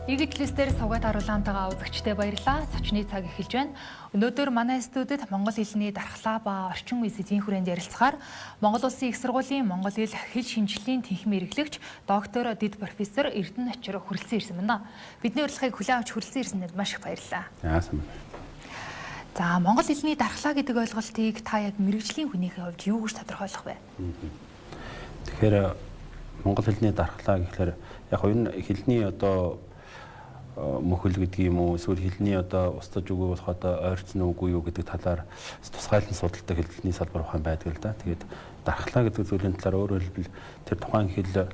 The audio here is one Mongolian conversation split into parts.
Игитлэстээр сувгаад харуулаантайгаа үзэгчтэй баярлалаа. Цочны цаг эхэлж байна. Өнөөдөр манай студид монгол хэлний дархлаа ба орчин үеийн сэдвийн хүрээнд ярилцахаар Монгол Улсын их сургуулийн монгол хэл шинжлэлийн тэнхим эрхлэгч доктор Дид профессор Эрдэнэ Очир хүрэлцэн ирсэн байна. Бидний урилгыг хүлээн авч хүрэлцэн ирсэнд маш их баярлалаа. Яасан. За монгол хэлний дархлаа гэдэг ойлголтыг та яг мэрэгжлийн хүнийхээ хувьд юу гэж тодорхойлох вэ? Тэгэхээр монгол хэлний дархлаа гэхэлэр яг энэ хэлний одоо мөхөл гэдэг юм уу эсвэл хэлний одоо устдаж үгүй болох одоо ойрцсон үгүй юу гэдэг талаар тусгайлан судалдаг хэлний салбар ухаан байдаг л да. Тэгээд дархлаа гэдэг зүйлийн талаар өөрөөр хэлбэл тэр тухайн хэл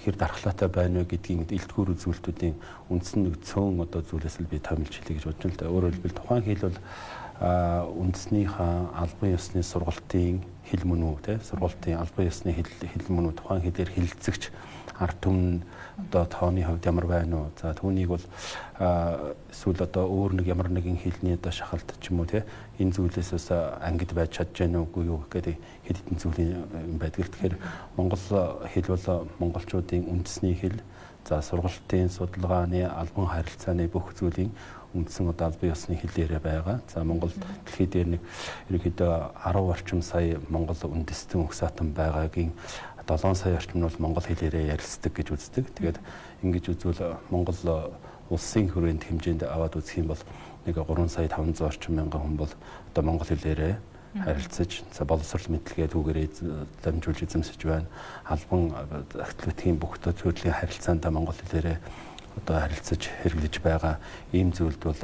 хэр дархлаатай байна вэ гэдгийг элдгүүр үзүүлэлтүүдийн үндсэн нэг цөөн одоо зүйлээс л би томилж хэлье гэж бодож байна л да. Өөрөөр хэлбэл тухайн хэл бол үндэснийхээ албан ёсны сургалтын хэл мөн үү те сургалтын албан ёсны хэл мөн үү тухайн хэлээр хэлэлцэгч ард түмэн одоо тооны хувьд ямар байна уу? За түүнийг бол эсвэл одоо өөр нэг ямар нэгэн хэлний одоо шахалт ч юм уу те энэ зүйлээс ангид байж чадж байна уугүй юу гэдэг хэд хэдэн зүйлийн юм байдаг. Тэгэхээр монгол хэл бол монголчуудын үндэсний хэл. За сургалтын судалгааны албан харилцааны бүх зүйлийн үндсэн одоо албан ёсны хэлээрээ байгаа. За Монгол дэлхийд дээр нэг ерөнхийдөө 10 орчим сая монгол үндэстэн угсаатан байгаагийн 7 сая орчим нь бол монгол хэлээрээ ярилцдаг гэж үздэг. Тэгээд ингэж үзвэл Монгол улсын хүрээнд хэмжээнд аваад үзэх юм бол нэг 3 сая 500 орчим мянган хүн бол одоо монгол хэлээрээ харилцаж боловсрол мэдлэгээ түүгээрээ дамжуулж эзэмсэж байна. Албан ахтлуудын бүх төрлийн харилцаанд монгол хэлээрээ одоо харилцаж хэрэглэж байгаа ийм зүйлд бол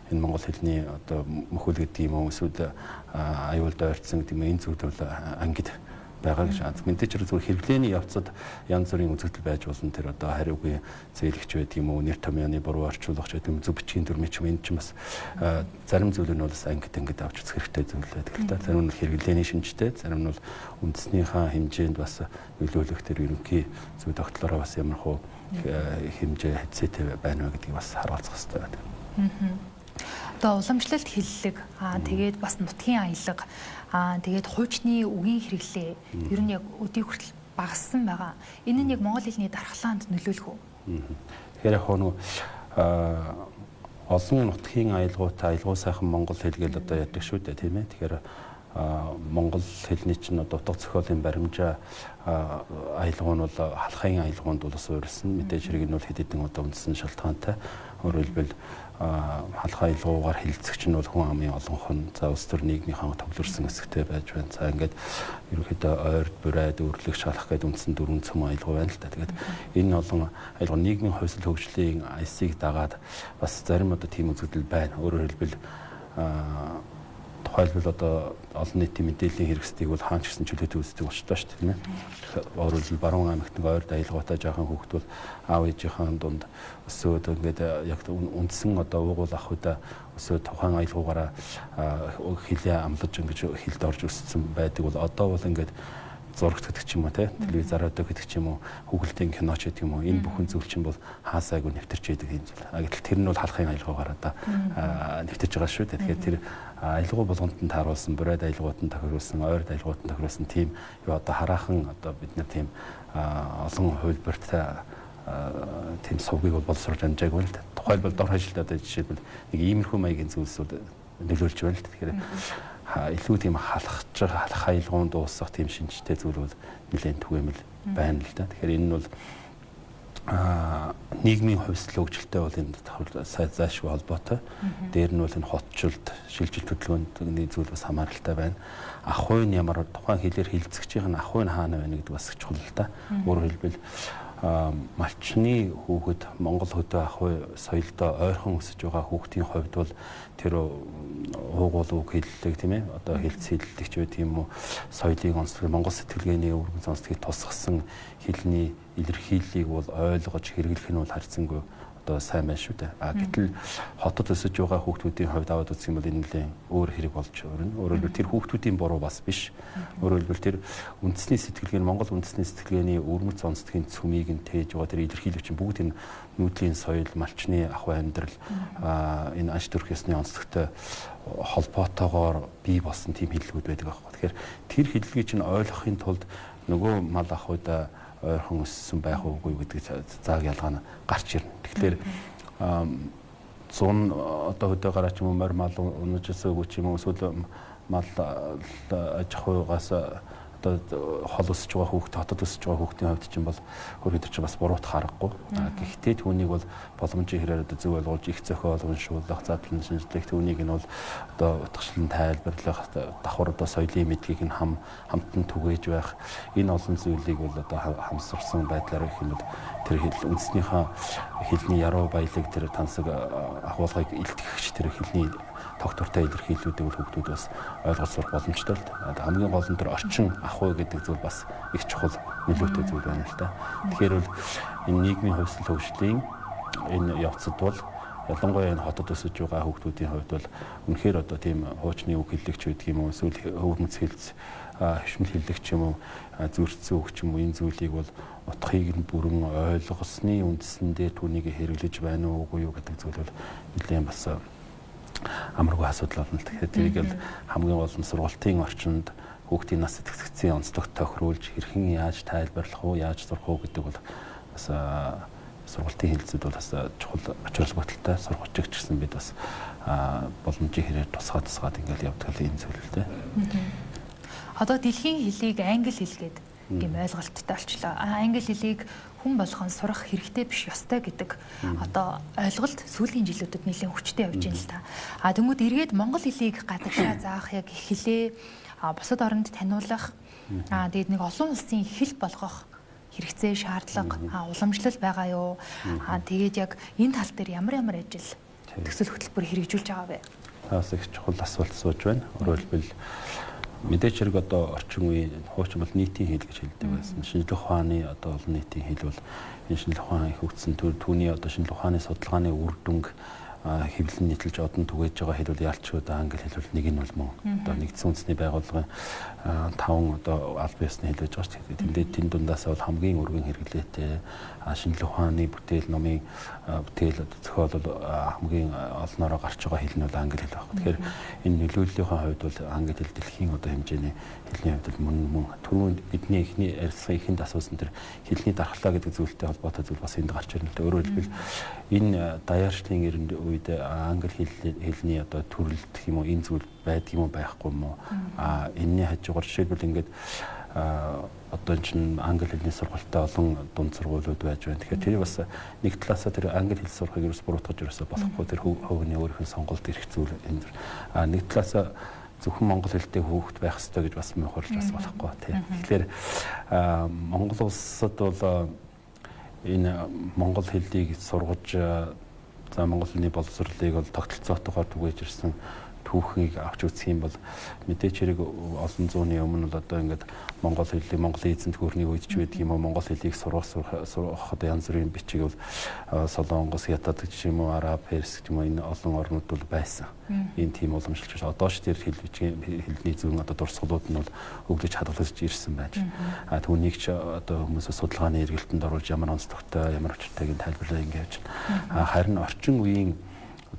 энэ монгол хэлний одоо мөхөл гэдэг юм уу эсвэл аюулд ойрцсон гэдэг юм энэ зүйл бол ангид байгаа гэж аз. Мэдээж зүгээр хэрэглээний явцад янз бүрийн үзэгдэл байж болно. Тэр одоо хариугүй зээлэгч байдаг юм уу, нэр томьёоны буруу орчуулагч байдаг юм, зөв бичгийн дүрмийн ч юм энэ ч бас зарим зүйл нь бол ангид авч үзэх хэрэгтэй зүйл байдаг л да. Зарим нь хэрэглээний шинжтэй, зарим нь бол үндэснийхээ хэмжээнд бас нөлөөлөх тэр ерөнхий зөв тогтлороо бас ямар хөө хэмжээ хэцээтэй байна вэ гэдгийг бас харуулцах хэрэгтэй байдаг. Одоо уламжлалт хэллэг тэгээд бас нутгийн аялга тэгээд хуучны үгийн хэрэглээ ер нь яг өдий хүртэл багассан байгаа. Энэ нь яг монгол хэлний дархлаанд нөлөөлөх үү? Тэгэхээр яг нэг олон нутгийн аялгаутай аялгау сайхан монгол хэл гэж одоо яддаг шүү дээ тийм ээ. Тэгэхээр монгол хэлний чинь утга зохиолын баримжаа аялгау нь бол халахын аялгаунд бол суурилсан. Мэдээж хэрэг нь бол хэд хэдэн одоо үндсэн шалтгаантай. Өөрөөр хэлбэл халах аялгаугаар хэлэлцэгч нь бол хүн амын олонх нь за улс төр нийгмийнхаа төвлөрсөн хэсэгтэй байж байна. За ингээд ерөнхийдөө ойрд бурайд өрлөг шалах гэдэг үндсэн дөрвөн цөм аялгау байна л да. Тэгээд энэ олон аялгау нийгмийн хувьсэл хөгжлийн аясыг дагаад бас зарим одоо тийм үзэгдэл байна. Өөрөөр хэлбэл тухайлбал одоо олон нийтийн мэдээллийн хэрэгслийг бол хаан ч гэсэн чөлөөтэй үздэг болчтой шүү дээ тийм ээ. Өөрөөр хэлбэл Баруун аймагт нэг ойр аялгаутай жоохон хүүхэд бол аав ээжийнхээ дунд өсөөд ингээд яг үндсэн одоо уугуул ах удаа өсөөд тухайн аялгаугаараа хилээ амлаж ингэж хилд орж өссөн байдаг бол одоо бол ингээд зурагт гэдэг ч юм уу телевиз радио гэдэг ч юм уу хүүхэлдэйн кино ч гэдэг юм уу энэ бүхэн зүйл чинь бол хаасайгүй нэвтэрч идэг юм зүйл. Гэтэл тэр нь бол халахын аялгаугаар одоо нэвтэрч байгаа шүү дээ. Тэгэхээр тэр аялгау болгонд нь тааруулсан, бурайд аялгауд нь тохируулсан, ойрд аялгауд нь тохируулсан тийм юу одоо хараахан одоо бид нар тийм олон хувилбартай тийм сувгийг боловсруулж амжаагүй л дээ. Тухайлбал дор хажилт одоо жишээлбэл нэг иймэрхүү маягийн зүйлс нөлөөлж байна л дээ. Тэгэхээр илүү тийм халах аялгаунд дуусах тийм шинжтэй зүйл бол нэлээд түгээмэл байна л да. Тэгэхээр энэ нь бол нийгмийн хувьсэл хөгжилтэй бол энэ зайлшгүй холбоотой. Дээр нь бол энэ хотчлд, шилжилт хөдөлгөөний зүйл бас хамааралтай байна. Ах уй нь ямар тухайн хэлээр хэлэлцэгчийн ах уй нь хаана байна гэдэг бас чухал л да. Өөрөөр хэлбэл малчны хүүхэд Монгол хөдөө ах уй соёлдоо ойрхон өсөж байгаа хүүхдийн хувьд бол тэр уугуул үг хэллэг тийм ээ одоо хэлц хэллэгч байт юм уу соёлын онцлог Монгол сэтгэлгээний өвөрмөц онцлогийг тусгасан хэлний илэрхийллийг бол ойлгож хэрэглэх нь бол харьцангуй одоо сайн байна шүү дээ. Гэтэл хотод өсөж байгаа хүүхдүүдийн хувьд аваад үзэх юм бол энэ нэлээд өөр хэрэг болж өрнө. Өөрөөр хэлбэл тэр хүүхдүүдийн буруу бас биш. Өөрөөр хэлбэл тэр үндэсний сэтгэлгээ Монгол үндэсний сэтгэлгээний өвөрмөц онцлогийн цөмийг нь тээж байгаа тэр илэрхийлэгч бүгд энэ нүүдлийн соёл, малчны ахуй амьдрал энэ аж төрх ёсны онцлогтой холбоотойгоор бий болсон тийм хэллэгүүд байдаг аахгүй. Тэгэхээр тэр хэллэгийг чинь ойлгохын тулд нөгөө мал ахуйда ойрхон өссөн байх уугүй гэдэг зааг ялгаа нь гарч ирнэ. Тэгэхээр 100 одоо хөдөө гараач юм уу морь мал унажсаагүй ч юм уу эсвэл мал аж ахуйгаас одоо хол өсөж байгаа хүүхд хотод өсөж байгаа хүүхдийн хувьд чинь бол хөрөд чинь бас буруутах аргагүй. Гэхдээ түүнийг бол боломжийн хэрээр одоо зөв ойлгуулж их зохиол уншуулах, задлан шинжлэх түүнийг нь бол одоо утгачлан тайлбарлах, давхар одоо соёлын мэдлэгийг нь хамтан түгээж байх энэ олон зүйлийг бол одоо хамсарсан байдлаар их юм тэр үндэснийхээ хэлний яруу баялаг тэр тансаг агуулгыг илтгэгч тэр хэлний тогтвортой илэрхийлүүдийг бол хүүхдүүд бас ойлгож сурах боломжтой л дээ. Хамгийн гол нь тэр орчин ахуй гэдэг зүйл бас их чухал нөлөөтэй зүйл байна л да. Тэгэхээр бол энэ нийгмийн хувьсэл хөгжлийн энэ явцад бол ялангуяа энэ хотод өсөж байгаа хүүхдүүдийн хувьд бол үнэхээр одоо тийм хуучны үг хэллэгч байдаг юм уу эсвэл өвөрмөц хэлц хвшмэл хэллэгч юм уу зүрхцэн өгч юм уу энэ зүйлийг бол утгыг нь бүрэн ойлгосны үндсэндээ түүнийг хэрэглэж байна уугүй юу гэдэг зүйл бол нэлээд бас амаргүй асуудал болно. Тэгэхээр тэрийг л хамгийн гол нь сургалтын орчинд хүүхдийн нас идэвхжсэн онцлогт тохируулж хэрхэн яаж тайлбарлах уу, яаж сурах уу гэдэг бол бас сургалтын хэлэлцүүд бол бас чухал ач холбогдолтой сургагч гэсэн бид бас боломжийн хэрээр тусгаад ингээл явдаг л энэ зүйл л дээ. Одоо дэлхийн хэлийг англи хэл гэдэг юм ойлголттой болчлоо. Англи хэлийг хүн болгон сурах хэрэгтэй биш ёстой гэдэг одоо ойлголт сүүлийн жилүүдэд нэлээд хүчтэй явж байна л та. Тэнгүүд эргээд монгол хэлийг гадагшаа заах яг хэлээ бусад оронд таниулах тэгээд нэг олон улсын хэл болгох хэрэгцээ шаардлага уламжлал байгаа юу? Тэгээд яг энэ тал дээр ямар ажил төсөл хөтөлбөр хэрэгжүүлж байгаа вэ? Таас их чухал асуулт сууж байна. Өөрөөр хэлбэл мэдээч хэрэг одоо орчин үеийн хуучин бол нийтийн хэл гэж хэлдэг байсан. Шинжлэх ухааны одоо олон нийтийн хэл бол энэ шинжлэх ухааны хөгжсөн түүний одоо шинжлэх ухааны судалгааны үр дүнг хэвлэн нийтэлж одон түгээж байгаа хэл бол ялчгүй одоо англи хэл бол нэг нь бол мөн одоо нэгдсэн үндэсний байгууллагын 5 одоо аль биесны хэл байж байгаа шүү дээ. Тэндээ тэн дундаас бол хамгийн өргөн хэрэглээтэй шинжлэх ухааны бүтээл номын бүтээл зохиол хамгийн олноороо гарч байгаа хэл нь бол англи хэл байна. Тэгэхээр энэ нөлөөллөлийн хувьд бол англи хэл дэлхийн одоо хэмжээний хэлний хувьд бол мөн түрүүн бидний эхний ярилцлагын эхэнд асуусан тэр хэлний дархлаа гэдэг зүйлтэй холбоотой зүйл бас энд гарч ирнэ. Өөрөөр хэлбэл энэ даяаршлын эрэнд үед англи хэлний одоо төрөл гэх юм уу энэ зүйл байдаг юм уу байхгүй юм уу энэний хажуугаар жишээлбэл ингээд одоо энэ чинь англи хэлний сургалтад олон дунд сургуулиуд байж байна. Тэгэхээр тэр бас нэг талаасаа тэр англи хэл сурахыг ерөөс буруутгаж ерөөсө болохгүй тэр хөвгний өөрийнх нь сонголт ирэх зүйл энэ. Нэг талаасаа зөвхөн монгол хэлтэй хүүхэд байх ёстой гэж бас мөхөрлж бас болохгүй тийм. Тэгэхээр Монгол улсад бол энэ монгол хэлийг сургаж за монгол хэлний боловсролыг бол тогтолцоотойгоор түгээж ирсэн түүхийг авч үзэх юм бол мэдээч хэрэг олон зууны өмнө бол одоо ингээд монгол хэлийг монголын эзэнт гүрний үед ч байдаг юм уу монгол хэлийг сурахад янз бүрийн бичиг бол солонгос хятад гэж юм уу араб перс гэж юм уу энэ олон орнууд бол байсан. Энэ тийм уламжлалч биш. Одоо ч тэр хэл бичгийн хэлний зүүн одоо дурсгалууд нь бол өглөж хадгалж ирсэн байж. Түүнийг ч одоо хүмүүс судалгааны эргэлтэнд оруулж ямар онцлогтой ямар учиртайг тайлбарлаа ингэж байна. Харин орчин үеийн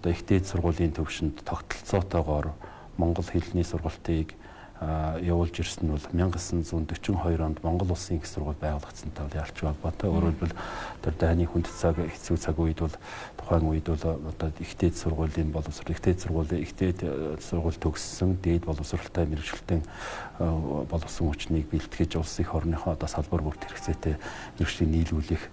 одоо их дээд сургуулийн төвшөнд тогтолцоотойгоор монгол хэлний сургалтыг явуулж ирсэн нь бол 1942 онд Монгол Улсын их сургууль байгуулагдсантай бол ялч холбоотой. Өөрөөр хэлбэл тэр дайны хүнд цаг хэцүү цаг үед бол тухайн үед бол одоо их дээд сургуулийн боловсрол их дээд сургууль төгссөн дээд боловсролтой мэргэжилтэн боловсон хүчнийг бэлтгэж улсын их орныхоо одоо салбар бүрт хэрэгцээтэй мэргэжлийг нийлүүлэх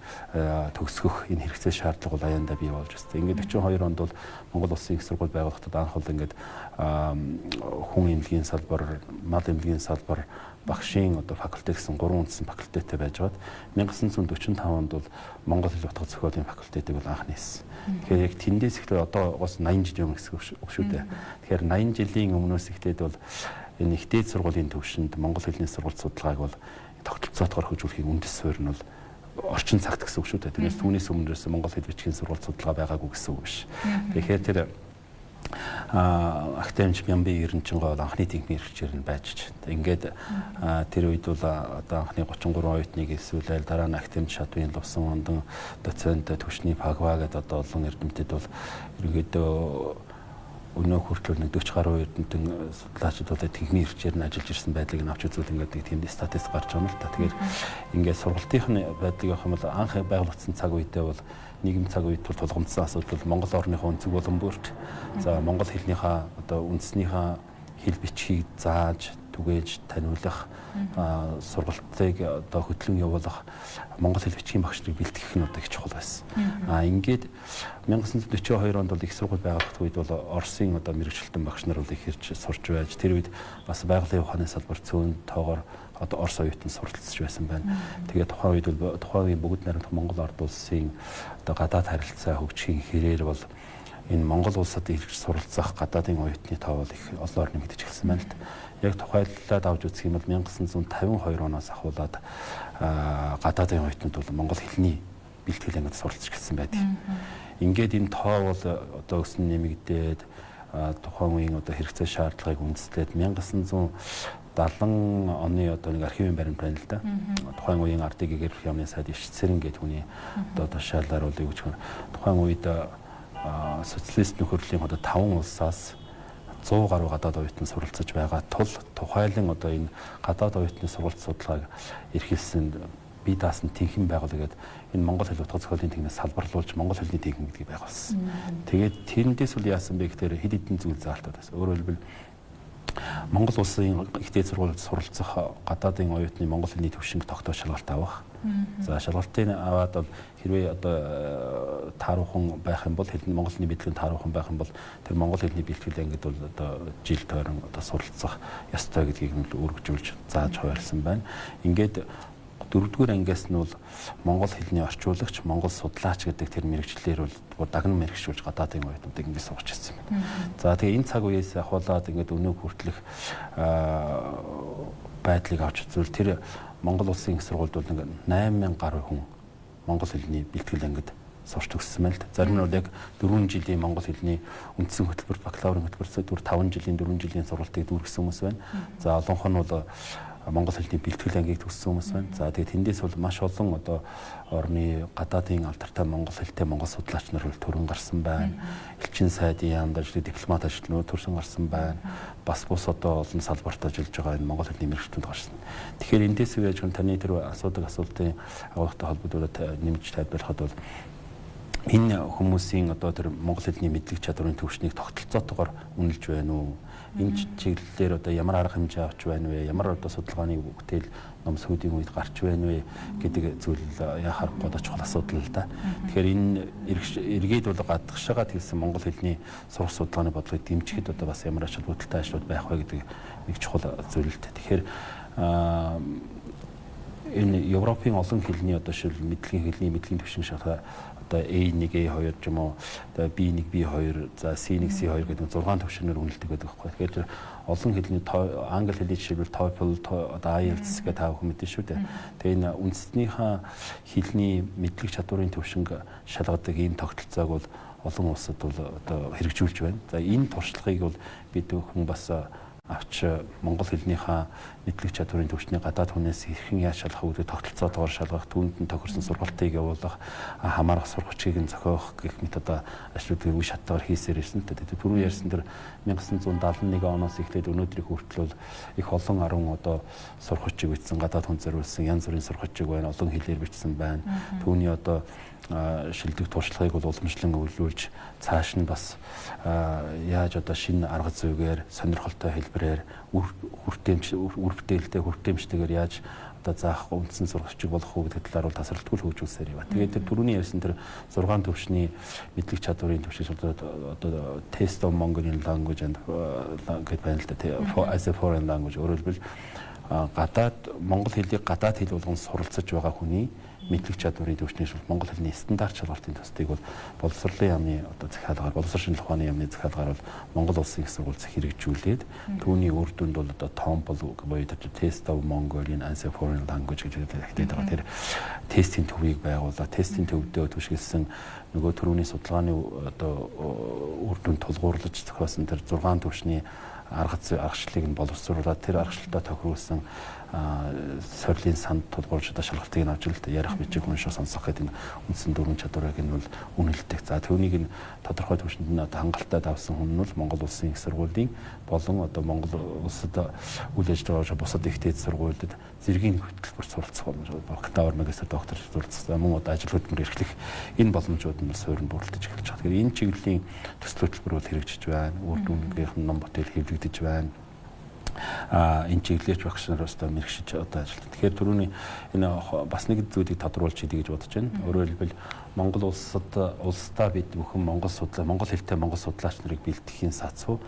төгсгөх энэ хэрэгцээ шаардлага бол аяндаа бий болж байна. Ингээд 42 онд бол Монгол Улсын их сургууль байгуулагдаад анх бол ингээд хүн эмнэлгийн салбар, мал эмнэлгийн салбар, багшийн одоо факультет гэсэн 3 үндсэн факультеттэй байжгаад 1945 онд бол монгол хэл утга зохиолын факультетыг бол анх нээсэн. Тэгэхээр яг тэндээс ихлээр одоо бас 80 жил өмнө гэсэн үг шүү дээ. Тэгэхээр 80 жилийн өмнөөс ихлээд бол энэ их дээд сургуулийн төвшөнд монгол хэлний сургалт судалгааг бол тогтолцоотойгоор хөгжүүлэхийн үндэс суурь нь бол орчин цагт гэсэн үг шүү дээ. Тэрнээс түүнээс өмнөөс монгол хэл бичгийн сургалт судалгаа байгаагүй гэсэн үг биш. Тэгэхээр тэр академич Бямби Эренчингой бол анхны техникийн хэрэгчээр нь байж байна. Ингээд тэр үед бол одоо анхны 33 оюутныг эсвэл дараа нь академич Шадвын Лувсан ондан доцент Төвшний Пагва гэдэг одоо олон эрдэмтэд бол ерөнхийдөө өнөө хүртэл 40 гаруй эрдэмтэн судлаачдууд техникийн хэрэгчээр нь ажиллаж ирсэн байдлыг нь авч үзвэл ингээд нэг тийм статистик гарч байгаа юм л та. Тэгээд ингээд сургалтынхны байдлыг авах юм бол анх байгуулагдсан цаг үедээ бол нийгэм цаг үед тулгамдсан асуудал Монгол орныхоо өнцөг болон бүрт за Монгол хэлнийхээ одоо үндснийхээ хэл бичгийг зааж түгээж таниулах сургалтыг одоо хөтлөн явуулах Монгол хэл бичгийн багш нарыг бэлтгэх нь одоо их чухал байсан. Ингээд 1942 онд бол их сургууль байгуулагдах үед бол Оросын одоо мэргэжилтэн багш нар бол их ирж сурч байж тэр үед бас байгалийн ухааны салбар цөөн тоогоор одоо Орос оюутан суралцж байсан байна. Тэгээд тухайн үед бол тухайн бүгд найрамдах Монгол ард улсын одоо гадаад харилцаа хөгжихийн хэрээр бол энэ Монгол улсад ирж суралцах гадаадын оюутны тоо бол их олоор нэмэгдэж эхэлсэн байна л да. Яг тухайлбалаад авч үзэх юм бол 1952 оноос ахуулаад гадаадын оюутнууд бол Монгол хэлний бэлтгэл ангид суралцж эхэлсэн байдаг. Ингээд энэ тоо бол одоо өснө нэмэгдээд тухайн үеийн одоо хэрэгцээ шаардлагыг үндэслээд 1970 оны одоо нэг архивын баримт байна л да. Тухайн үеийн ардыг гэрх яамны сайд ишцэрэн гэдэг хүний одоо тушаалаар бол юу гэж тухайн үед социалист нөхөрлөлийн одоо 5 улсаас 100 гаруй гадаад оюутан суралцж байгаа тул тухайлан одоо энэ гадаад оюутны сургалт судалгааг эрхэлсэн бие даасан техникийн байгууллага гэдэг энэ Монгол хэл утга зохиолын техникээс салбарлуулж Монгол хэлний техник гэдгийг байгуулсан. Тэгээд тэрнээс үл яасан бэ гэхээр хэд хэдэн зүйл заалтууд байсан. Өөрөөр хэлбэл Монгол улсын ихтэй сургуульд суралцах гадаадын оюутны Монгол хэлний төвшинг тогтоох шалгалт авах. За шалгалтыг аваад бол хэрвээ одоо тааруухан байх юм бол Монгол хэлний бэлтгэл тааруухан байх юм бол тэр Монгол хэлний бэлтгэл ангид бол одоо жил тойрон одоо суралцах ёстой гэдгийг нь өргөжүүлж зааж хуваарлсан байна. Ингээд 4-р ангиас нь бол Монгол хэлний орчуулагч, Монгол судлаач гэдэг тэр мэргэжлэр бол дагнан мэргэжүүлж гадаадын оюутнуудыг ингэ суугч ирсэн байна. За тэгээ энэ цаг үеэс ахуулаад ингээд өнөө хүртэлх байдлыг авч үзвэл тэр Монгол улсын их сургуульд бол ингээд 8000 гаруй хүн Монгол хэлний бэлтгэл ангид сурч төгссөн байна л да. Зарим нь бол яг 4 жилийн Монгол хэлний үндсэн хөтөлбөр, бакалаврын хөтөлбөр 5 жилийн 4 жилийн сургалтыг дүүргэсэн хүмүүс байна. За олонх нь бол Монгол хэлний бэлтгэл ангийг төгссөн хүмүүс байна. За тэгээд тэндээс бол маш олон одоо орны гадаадын алдартай монгол хэлтэй монгол судлаач нар төрөн гарсан байна. Элчин сайдын яамд ажилладаг дипломат ажилтнууд төрсөн гарсан байна. Бас бус одоо олон салбарт ажиллаж байгаа энэ монгол хэлний мэргэжилтэнд гарсан. Тэгэхээр эндээс үеж таны тэр асуултын агуулгатай холбогдуулаад нэмж тайлбарлахад бол энэ хүмүүсийн одоо тэр монгол хэлний мэдлэг чадварын төвшнийг тогтолцоотойгоор үнэлж байна уу? Энэ чиглэлээр одоо ямар арга хэмжээ авч байна вэ? Ямар одоо судалгааны бүтээл ном сүүдийн үед гарч байна вэ гэдэг зүйл яхаар гол чухал асуудал л да. Тэгэхээр энэ эргээд бол гадагшаагаад хэлсэн монгол хэлний сурах судалгааны бодлогыг дэмжихэд одоо бас ямар ач холбогдолтой ажлууд байх вэ гэдэг нэг чухал зүйл л да. Тэгэхээр энэ Европын олон хэлний одоо шил мэдлэгийн төвшин шалгаа одоо A1, A2 ч юм уу одоо B1, B2, за C1, C2 гэдэг 6 төвшинээр үнэлдэг байдаг байхгүй. Тэгэхээр олон хэлний англи хэлний жишээлбэл TOEFL, одоо IELTS гэдэг тав хүн мэдэн шүү дээ. Тэгээ энэ үндэснийхээ хэлний мэдлэг чадварын төвшинг шалгадаг ийм тогтолцоог бол олон улсад бол одоо хэрэгжүүлж байна. За энэ туршлагыг бол бид хүн бас авч монгол хэлнийхээ мэдлэг чадварын төвчний гадаад хүнээс хэрхэн яаж шалгах үүдээ тогтолцоотойгоор шалгах, түүнд нь тохирсон сургалтыг явуулах, хамаарах сургачийг нь зохиох гэх мэт одоо ажлуудыг үе шаттайгаар хийсээр ирсэн. Тэгээд түрүү ярьсан тэр 1971 оноос эхлээд өнөөдрийг хүртэл их олон 10 одоо сургачийг бичсэн, гадаад хүн зориулсан янз бүрийн сургачийг байна, олон хэлээр бичсэн байна. Түүний одоо шилдэг туршлагыг бол уламжлан өвлүүлж цааш нь бас яаж одоо шинэ арга зүйгээр сонирхолтой хэлбэрээр үр бүтээлтэй яаж одоо заах үндсэн сургагчид болох уу гэдэг талаар бол тасралтгүй хөгжүүлсээр яваа. Тэгээд тэр түрүүний ярьсан тэр 6 төвшний мэдлэг чадварын төвшин одоо test of Mongolian language and гэдэг байна л да. As a foreign language өөрөөр хэлбэл гадаад монгол хэлийг гадаад хэл болгон суралцж байгаа хүний мэдлэг чадварын төвчнээс монгол хэлний стандарт шалгалтын төстийг бол боловсролын яамны одоо захиалгаар боловсрол шинжилгээ ухааны яамны захиалгаар бол Монгол улсын их сургууль хэрэгжүүлээд түүний үр дүнд бол одоо TOEFL буюу Test of Mongolian as a Foreign Language гэж хэлээд байгаа. Тэр тестийн төвийг байгуулаад тестийн төвдөө түшгэлсэн нөгөө төрөүний судалгааны одоо үр дүнд тулгуурлаж зохиосон тэр 6 төвшний аргачлалыг нь боловсруулаад тэр аргачлалтаа тохируулсан сорилын санд тулгуурч одоо шалгалтыг нь авч л ярих бичиг унших сонсох гэдэг энэ үндсэн дөрвөн чадварыг нь бол үнэлдэг. За түүнийг нь тодорхой түвшинд нь одоо хангалттай давсан хүн нь бол Монгол Улсын их сургуулийн болон одоо Монгол улсад үйл ажиллагаа бусад их дээд сургуулиуд зэргийн хөтөлбөр суралцах боломж, бакалавр, магистр, доктор суралцах, мөн одоо ажил хөдөлмөр эрхлэх энэ боломжууд нь суурь нь бүрэлдэж эхэлж байгаа. Тэгэхээр энэ чиглэлийн төсөл хөтөлбөр бол хэрэгжиж байна. Үр дүнгийнх нь ном бүтээл хэвлэгдэж байна. Энэ чиглэлч багш нараас одоо мэрэгшиж одоо ажилладаг. Тэгэхээр түрүүний энэ бас нэг зүйлийг тодруулж хэлье гэж бодож байна. Өөрөөр хэлбэл Монгол улсдаа бид бүхэн монгол хэлтэй монгол судлаач нарыг бэлтгэхийн сацуу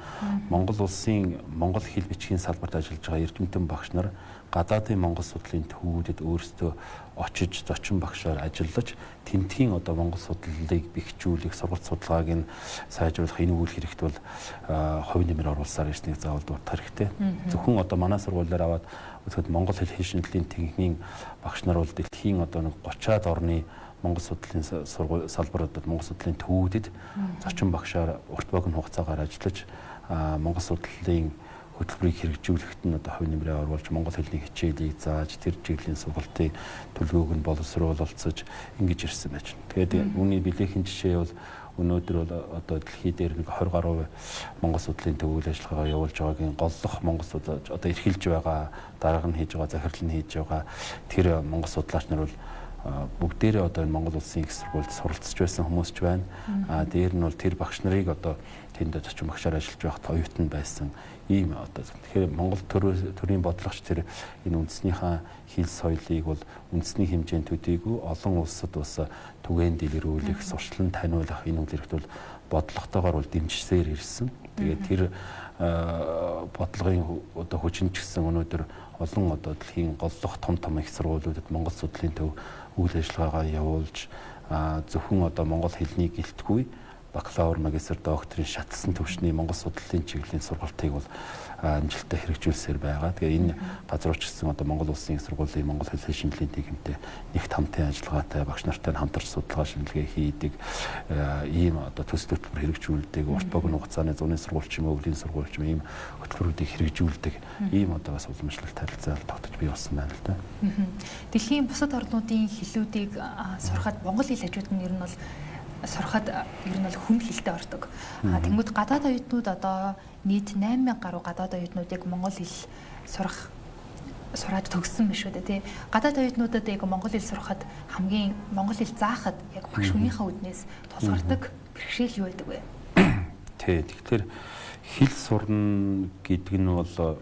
Монгол улсын монгол хэл бичгийн салбарт ажиллаж байгаа эрдэмтэн багш нар гадаадын монгол судлалын төвүүдэд өөрсдөө очиж зочин багшаар ажиллаж тентхийн одоо монгол судлалыг бэхжүүлэх, сургалт судалгааг нь сайжруулах энэ үйл хэрэгт бол хувь нэмэр оруулсаар ирснийг заавал дуртах хэрэгтэй. Зөвхөн одоо манай сургуулиар аваад үзэхэд монгол хэл шинжилгээний техникийн багш нар бол дэлхийн одоо нэг 30-аад орны монгол судлалын салбаруудад монгол судлалын төвүүдэд зочин багшаар урт богино хугацаагаар ажиллаж монгол судлалын хөтөлбөрийг хэрэгжүүлэхэд нь одоо хувь нэмрээ оруулж монгол хэлний хичээлийг зааж тэр чиглэлийн сургалтын төлөвөөг нь боловсруулалцаж ингэж ирсэн байж байна. Тэгээд үүний биелэхийн жишээ бол өнөөдөр бол одоо дэлхий дээр нэг 20 гаруй монгол судлалын төвөөл ажиллагаагаа явуулж байгаагийн голлох монгол судлаач одоо эрхэлж байгаа, дарга нь хийж байгаа, захирал нь хийж байгаа тэр монгол судлаач нар бол бүгдээрээ одоо энэ Монгол Улсын их сургуульд суралцж байсан хүмүүс ч байна. Дээр нь бол тэр багш нарыг одоо тэнд зочин багшаар ажиллаж байхад оюутан байсан ийм одоо тэгэхээр Монгол төрийн бодлогоч тэр энэ үндэснийхээ хэл соёлыг бол үндэсний хэмжээнд төдийгүй олон улсад бас түгээн дэлгэрүүлэх, сурчлан таниулах энэ үйл хэрэгт бол бодлоготойгоор бол дэмжсээр ирсэн. Тэгээд тэр бодлогын одоо хүчин ч гэсэн өнөөдөр олон одоо дэлхийн голлох том их сургуулиудад монгол судлалын төв үйл ажиллагаагаа явуулж зөвхөн одоо монгол хэлний гэлтгүй бакалавр, магистр, докторийн шатсан төвшний монгол судлалын чиглэлийн сургалтыг бол амжилттай хэрэгжүүлсээр байгаа. Тэгээ энэ газрууч гэсэн одоо Монгол Улсын их сургуулийн монгол хэл шинжилгээний техниктэй нэгт хамтын ажиллагаатай багш нартай хамтарч судалгаа шинжилгээ хийдэг ийм одоо төсөл хөтөлбөр хэрэгжүүлдэг, урт богино хугацааны зуны сургууль ч юм уу, өвлийн сургууль ч юм ийм хөтөлбөрүүдийг хэрэгжүүлдэг ийм одоо бас уламжлалт харилцаа тогтож бий болсон байна л да. Дэлхийн бусад орнуудын хэллүүдийг сурахад монгол хэл хажууд нь ер нь бол сурахад ер нь бол хүнд хэлтэй ордог. Тэнгүүд гадаад оюутнууд одоо нийт 8000 гаруй гадаад оюутнуудыг монгол хэл сураад төгссөн биш үү тий. Гадаад оюутнуудад яг монгол хэл сурахад хамгийн монгол хэл заахад яг багш хүнийхээ үднээс тулгардаг бэрхшээл юу байдаг вэ? Тий. Тэгэхээр хэл сурна гэдэг нь бол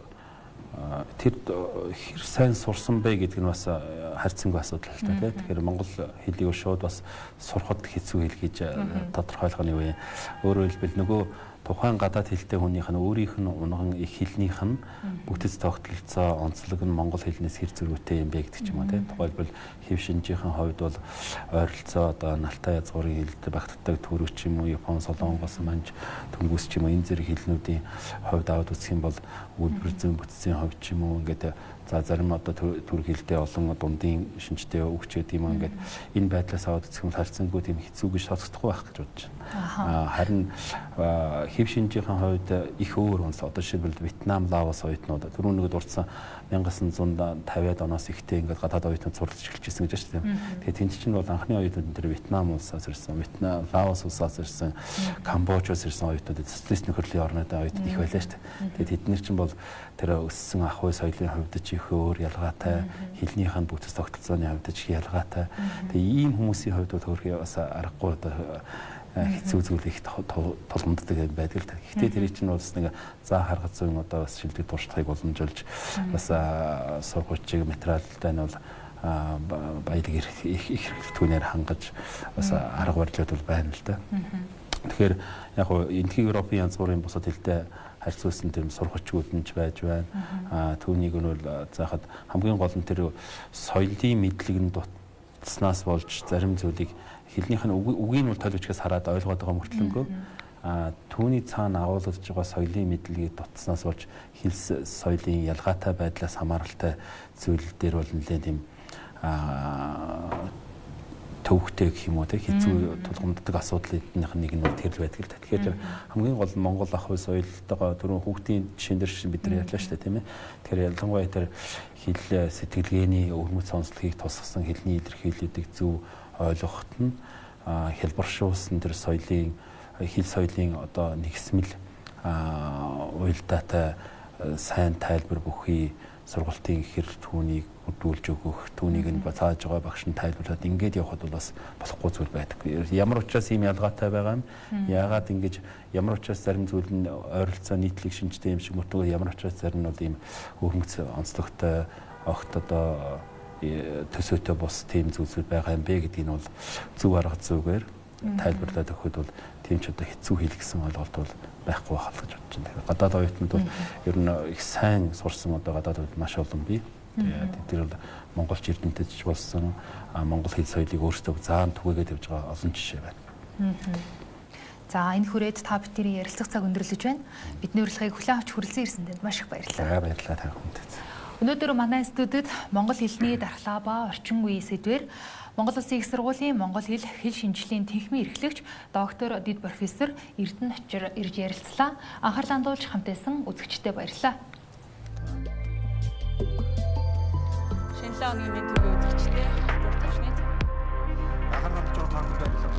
тэр хэр сайн сурсан бэ гэдэг нь бас харьцангуй асуудал л та тийм. Тэгэхээр монгол хэлийг шууд бас сурахад хэцүү хэл гэж тодорхойлгоны үе. Өөрөөр хэлбэл нөгөө тухайн гадаад хэлтэй хүнийх нь өөрийнх нь унган их хэлнийх нь бүтэц тогтолцоо онцлог нь монгол хэлнээс хэр зэрэгтэй юм бэ гэдэг ч юм уу тийм. Тухайлбал хэв шинжийн хувьд бол ойролцоо одоо налтай язгуурын хэлд багтдаг төрөч юм уу, Япон, Солонгос, Манж, Түнгус ч юм уу энэ зэрэг хэлнүүдийн хувьд аваад үзэх юм бол үйлдвэр зүйн бүтцийн хувьд ч юм уу ингээд за зарим одоо төр хэлтэй олон дундын шинжтэй өгчөөд юм ингээд энэ байдлаас аваад үзэх юм харьцангуй тийм хэцүү гэж тооцохдохгүй байх гэж бодож байна. Харин хэв шинжийн хувьд их өөр онц одоо жишээлбэл Вьетнам, Лаос оюутнууд түрүүн нэг дурдсан 1950-аад оноос ихтэй ингээд гадаад оюутнууд сурлаж эхэлчихсэн гэж байна шүү дээ. Тэгэхээр тэнд чинь бол анхны оюутнууд тэр Вьетнам улсаас ирсэн, Лаос улсаас ирсэн, Камбожоос ирсэн оюутнууд социалист нөхөрлөлийн орнууд оюутнууд их байлаа шүү дээ. Тэгээд тэднэр чинь бол тэр өссөн ах уй соёлын хувьд ч их өөр ялгаатай, хэлнийх нь бүтэц тогтолцооны хувьд ч их ялгаатай. Тэгээд ийм хүмүүсийн хувьд бол хөрхий бас аргагүй одоо хэцүү зүйл их тулгамддаг байдаг л та. Гэхдээ тэр чинь бас нэг заа харгад зүйн одоо бас шилдэг туршлагыг уламжуулж бас сургуульчиг материалтай нь бол баялаг их хэрэгтүүнээр хангаж бас арга барилуд бол байна л да. Тэгэхээр яг хуу энтхийн Европын янз бүрийн бусад хэлтэй харьцуулсан тийм сургуульчгууд нь ч байж байна. Түүнийг нь бол заахад хамгийн гол нь тэр соёлын мэдлэг нь дутснаас болж зарим зүйлийг хэлнийх нь үгийг нь толиучгаас хараад ойлгоод байгаа мөртлөнгөө түүний цаана агуулж байгаа соёлын мэдлэгийг дутснаас болж хэл соёлын ялгаатай байдлаас хамааралтай зүйл дээр бол нэлээд тийм төвөгтэй гэх юм уу те хэцүү тулгамддаг асуудлынх нэг нь бол тэрл байдаг л та. Тэгэхээр хамгийн гол нь Монгол ах уй соёлтойгоо түрүүн хүүхдийн жишээн дээр бид нар ярьлаа шүү дээ тийм ээ. Тэгэхээр ялангуяа тэр хэл сэтгэлгээний өвөрмөц сонслогийг тусгасан хэлний илэрхийлүүдийг зөв ойлгоход нь хэлбэршүүлсэн тэр соёлын хэл соёлын одоо нэгсмэл уялдаатай сайн тайлбар бүхий сургалтын ихэр түүнийг хөдөлж өгөх, түүнийг нь зааж байгаа багш нь тайлбарлаад ингээд явхад бол бас болохгүй зүйл байдаг. Ямар учраас ийм ялгаатай байгаа юм? Яагаад ингэж ямар учраас зарим зүйл нь ойролцоо нийтлэг шинжтэй юм шиг мөртөө ямар учраас зарим нь бол ийм өвөрмөц онцлогтой огт одоо төсөөтэй бос тийм зүйлсүүд байгаа юм бэ гэдгийг нь бол зөв арга зүйгээр тайлбарлаад өгөхөд бол тийм ч одоо хэцүү хэл гэсэн ойлголт бол байхгүй байх л гэж бодож байна. Тэгэхээр гадаад оюутнууд бол ер нь их сайн сурсан одоо гадаад оюутнууд маш олон бий. Тэгээд тэр бол монголч эрдэмтэдч болсон монгол хэл соёлыг өөрсдөө заан түгээгээд явж байгаа олон жишээ байна. За энэ хүрээд та бидний ярилцах цаг өндөрлөж байна. Бидний урилгыг хүлээн авч хүрэлцэн ирсэн танд маш их баярлалаа. Баярлалаа та бүхэнд. Өнөөдөр манай студид монгол хэлний дархлаа ба орчин үеийн сэдвээр Монгол Улсын их сургуулийн монгол хэл шинжлэлийн тэнхимийн эрхлэгч доктор Дид профессор Эрдэнэ Очир ирж ярилцлаа. Анхаарлаа хандуулж хамтайсан үзэгчдэд баярлалаа. Шинэ өдрийн мэнд төргийн үзэгчдээ анхаарлаа хандуулж баярлалаа.